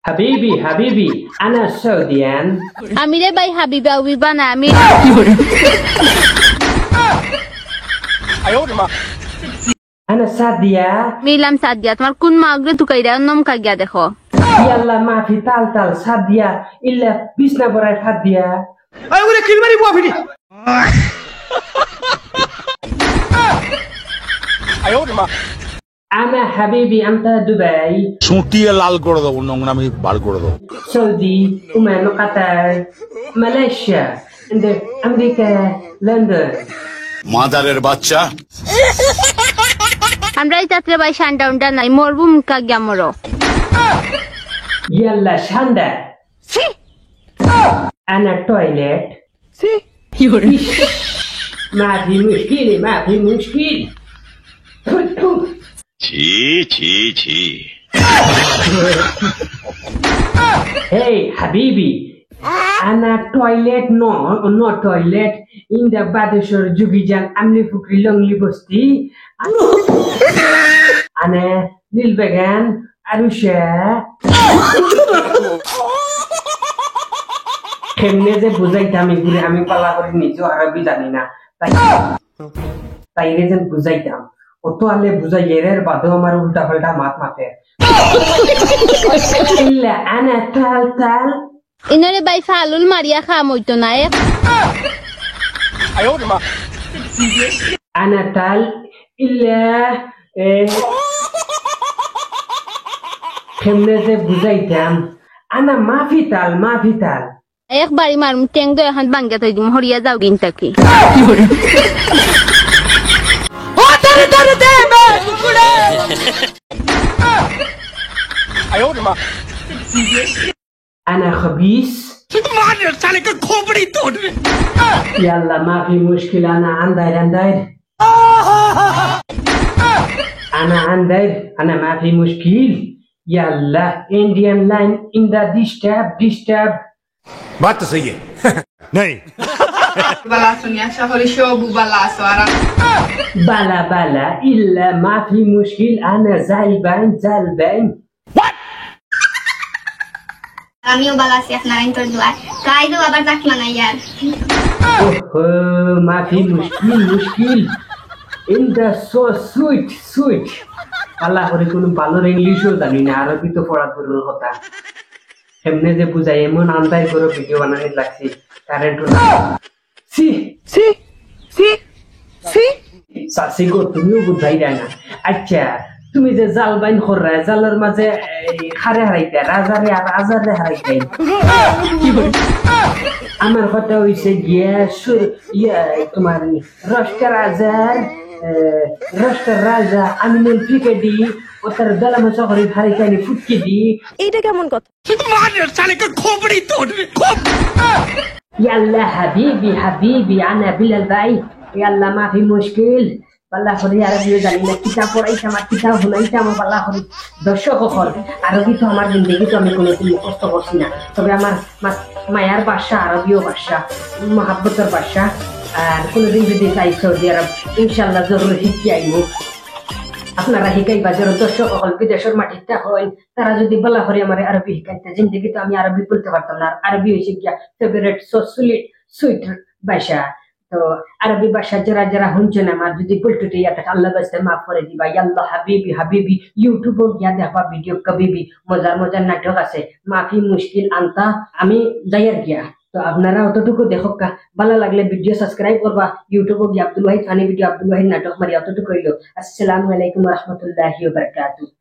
Habibi, Habibi, أنا سعوديان. আমিরে ভাই হাবিবা উবিবা না আমি أنا سعدية. মিলাম সাদিয়া তোমার কোন মাগরে তুকাইরা নম কাগিয়া দেখো يلا ما في تال سعدية إلا بيسنا براي سعدية. أنا حبيبي أنت دبي. ছুটিয়ে লাল করে দেবো নোংরামি বার করে দেবো سعودي عمان قطر ماليزيا عند أمريكا لندن. মাদারের বাচ্চা আমরা এই যাত্রা ভাই শানডাউনটা নাই মরবু কাগিয়া মরো يلا شاندا. أنا تويلت. ما في مشكلة ما في مشكلة. ছি ছি ছি Hey حبيبي أنا تويلت no toilet in the Badeshwar Jugijan Amli Fukri Longli Bosti. أنا للبغان أروشا. কেমনে যে বুঝাইতাম এগুলি আমি পালা করে নিজেও আরবি জানি না তাইরে যেন বুঝাইতাম অত আলে বুঝাই এর বাদেও আমার উল্টা পাল্টা মাত মাতে ইল্লা আনা তাল তাল ইনরে ভাই ফালুল মারিয়া খাম হইতো না আনা তাল ইল্লা কেমনে যে বুঝাইতাম আনা মাফি তাল একবারই মারুম টেং দো এখন বাঙ্গা তৈ দিম হরিয়া যাও গিনটাকি أنا خبيث. يلا ما في مشكلة أنا عندي أنا ما في مشكلة. يلا Indian line in the dish tab. Baat তো সহি নেই Balasso niya shahori shobu balasso ara. بلا إلا ما في مشكلة أنا زالبين. আমিও ভালো আছি আপনার ইন্টার দোয়া কাই দো আবার যাক না ইয়ার ما في مشكلة in the so sweet আল্লাহ করে কোনো ভালো ইংলিশও জানি না আরবি তো পড়া দূরের কথা এমনি যে বুঝাই এমন আন্দাজ করে ভিডিও বানাতে লাগছে কারেন্ট না সাসি গো তুমিও বুঝাই দেয় না আচ্ছা তুমি যে জাল বাইন খররা জালের মাঝে হারাইতে রাজারে আর আজারে হারাইতে আমার কথা হইছে গিয়া তোমার রস্টার রাজা আমিনুল ফিকেডি ও তার গলা মশা করে হারাইতে ফুটকে দি এইটা কেমন কথা يلا حبيبي أنا بلال باي يلا ما في مشكل والله خدي عربي জানি না কিতাব পড়াইতে আমার কিতাব হুনাইতে আমার আল্লাহ খরি দর্শক হল আরবি তো আমার জিন্দেগি তো আমি কোনোদিন মুখস্থ করছি না তবে আমার মায়ার ভাষা আরবিও ভাষা মহাব্বতের ভাষা আর কোনোদিন যদি যাই সৌদি আরব ইনশাল্লাহ জরুর শিখি আইব আপনারা শিখাই বাজারের দর্শক হল বিদেশের মাটিতে হয় তারা যদি বলা করে আমার আরবি শিখাইতে জিন্দেগি তো আমি আরবি বলতে পারতাম না আর আরবি হয়েছে গিয়া ফেভারিট সুইট ভাষা তো আরবি ভাষা যারা শুনছেন আমার যদি বলতে আল্লাহ বাস্তে মাফ করে দিবা ইয়াল্লাহ হাবিবি ইউটিউবে গিয়া দেখবা ভিডিও কবিবি মজার নাটক আছে মাফি মুশকিল আনতা আমি যাইয়ার গিয়া তো আপনারা অতটুকু দেখো ভালো লাগলে ভিডিও সাবস্ক্রাইব করবা ইউটিউবে গিয়া আব্দুল ওয়াহিদ ফানি ভিডিও আব্দুল ওয়াহিদ নাটক মারি অতটুকু হইলো আসসালামু আলাইকুম ওয়া রাহমাতুল্লাহি ওয়া বারাকাতুহু।